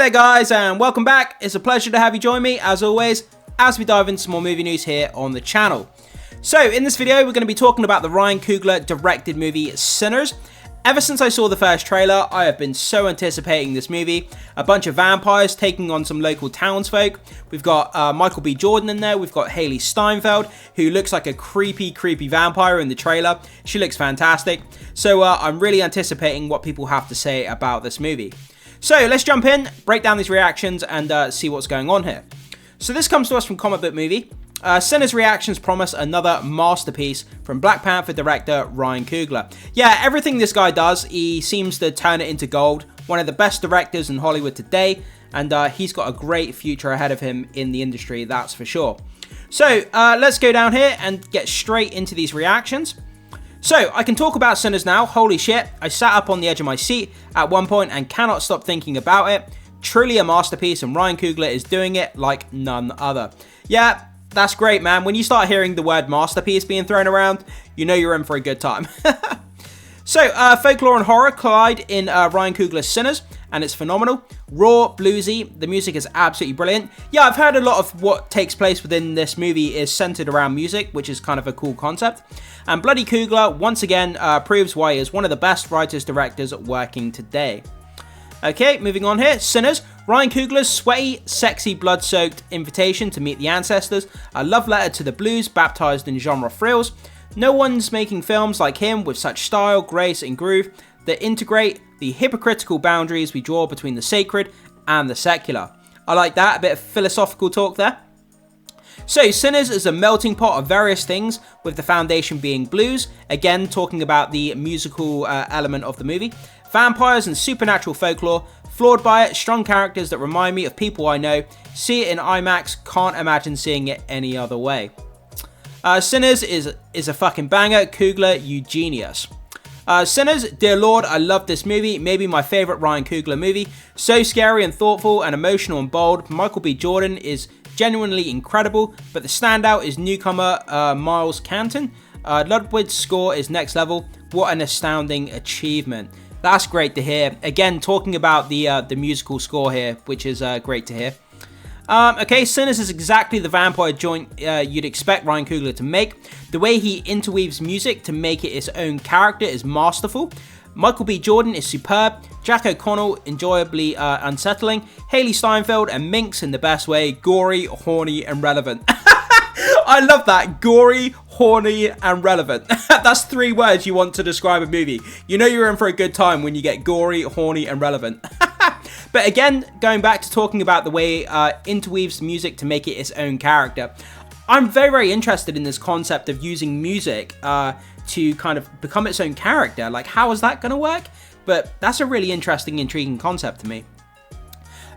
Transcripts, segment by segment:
there guys, and welcome back. It's a pleasure to have you join me as always as we dive into some more movie news here on the channel. So in this video we're going to be talking about the Ryan Coogler directed movie Sinners. Ever since I saw the first trailer, I have been so anticipating this movie. A bunch of vampires taking on some local townsfolk. We've got Michael B. Jordan in there. We've got Haley Steinfeld, who looks like a creepy vampire in the trailer. She looks fantastic. So I'm really anticipating what people have to say about this movie. So let's jump in, break down these reactions, and see what's going on here. So this comes to us from Comic Book Movie. Sinners reactions promise another masterpiece from Black Panther director Ryan Coogler. Yeah, everything this guy does, he seems to turn it into gold. One of the best directors in Hollywood today, and he's got a great future ahead of him in the industry, that's for sure. So let's go down here and get straight into these reactions. So, I can talk about Sinners now. Holy shit, I sat up on the edge of my seat at one point and cannot stop thinking about it. Truly a masterpiece, and Ryan Coogler is doing it like none other. Yeah, that's great, man. When you start hearing the word masterpiece being thrown around, you know you're in for a good time. So, folklore and horror collide in Ryan Coogler's Sinners, and it's phenomenal. Raw, bluesy, the music is absolutely brilliant. Yeah, I've heard a lot of what takes place within this movie is centered around music, which is kind of a cool concept. And bloody Coogler, once again, proves why he is one of the best writers-directors working today. Okay, moving on here. Sinners. Ryan Coogler's sweaty, sexy, blood-soaked invitation to meet the ancestors. A love letter to the blues, baptized in genre thrills. No one's making films like him with such style, grace, and groove that integrate the hypocritical boundaries we draw between the sacred and the secular. I like that, a bit of philosophical talk there. So, Sinners is a melting pot of various things, with the foundation being blues, again talking about the musical element of the movie, vampires and supernatural folklore, flawed by it, strong characters that remind me of people I know, see it in IMAX, can't imagine seeing it any other way. Sinners is a fucking banger. Coogler, you genius. Sinners, dear lord, I love this movie, maybe my favourite Ryan Coogler movie. So scary and thoughtful and emotional and bold. Michael B. Jordan is genuinely incredible, but the standout is newcomer Miles Canton. Ludwig's score is next level. What an astounding achievement. That's great to hear. Again, talking about the musical score here, which is great to hear. Okay, Sinners is exactly the vampire joint you'd expect Ryan Coogler to make. The way he interweaves music to make it its own character is masterful. Michael B. Jordan is superb. Jack O'Connell, enjoyably unsettling. Haley Steinfeld and Minx in the best way. Gory, horny, and relevant. I love that. Gory, horny, and relevant. That's 3 words you want to describe a movie. You know you're in for a good time when you get gory, horny, and relevant. But again, going back to talking about the way interweaves music to make it its own character, I'm very interested in this concept of using music to kind of become its own character. Like, how is that going to work? But that's a really interesting, intriguing concept to me.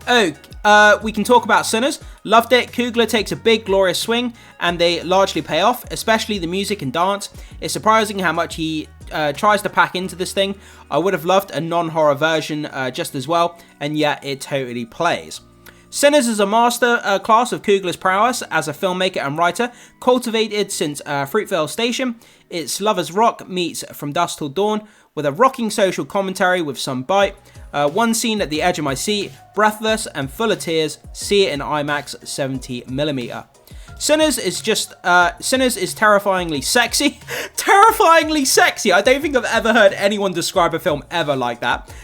Oh, we can talk about Sinners. Loved it. Coogler takes a big, glorious swing, and they largely pay off, especially the music and dance. It's surprising how much he tries to pack into this thing. I would have loved a non-horror version just as well, and yet it totally plays. Sinners is a master class of Coogler's prowess as a filmmaker and writer, cultivated since Fruitvale Station. It's lovers rock meets From Dusk Till Dawn, with a rocking social commentary with some bite. One scene at the edge of my seat, breathless and full of tears. See it in IMAX 70mm. Sinners is terrifyingly sexy. Terrifyingly sexy. I don't think I've ever heard anyone describe a film ever like that.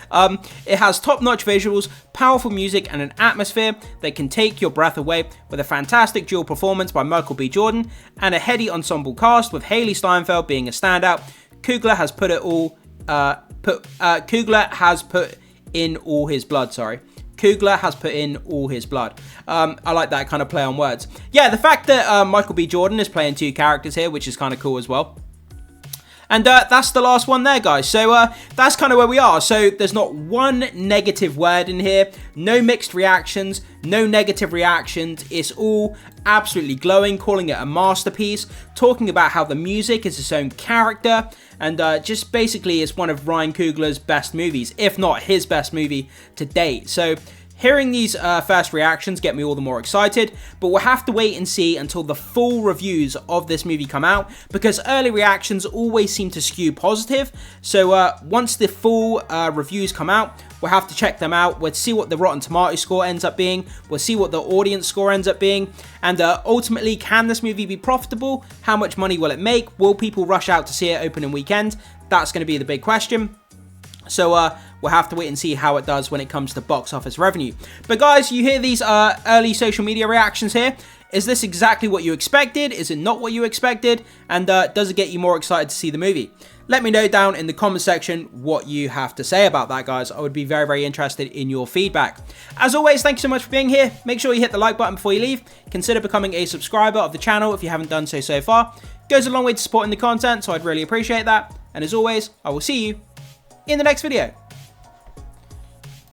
It has top-notch visuals, powerful music, and an atmosphere that can take your breath away, with a fantastic dual performance by Michael B. Jordan and a heady ensemble cast with Haley Steinfeld being a standout. Coogler has put in all his blood, Coogler has put in all his blood. I like that kind of play on words. Yeah, the fact that Michael B. Jordan is playing 2 characters here, which is kind of cool as well. And that's the last one there, guys. So that's kind of where we are. So there's not one negative word in here. No mixed reactions. No negative reactions. It's all absolutely glowing, calling it a masterpiece. Talking about how the music is its own character. And just basically it's one of Ryan Coogler's best movies, if not his best movie to date. So Hearing these first reactions get me all the more excited, but we'll have to wait and see until the full reviews of this movie come out, because early reactions always seem to skew positive. So once the full reviews come out, we'll have to check them out. We'll see what the Rotten Tomatoes score ends up being. We'll see what the audience score ends up being. And ultimately, can this movie be profitable? How much money will it make? Will people rush out to see it opening weekend? That's going to be the big question. So we'll have to wait and see how it does when it comes to box office revenue. But guys, you hear these early social media reactions here. Is this exactly what you expected? Is it not what you expected? And does it get you more excited to see the movie? Let me know down in the comment section what you have to say about that, guys. I would be very, very interested in your feedback. As always, thank you so much for being here. Make sure you hit the like button before you leave. Consider becoming a subscriber of the channel if you haven't done so far. It goes a long way to supporting the content, so I'd really appreciate that. And as always, I will see you in the next video.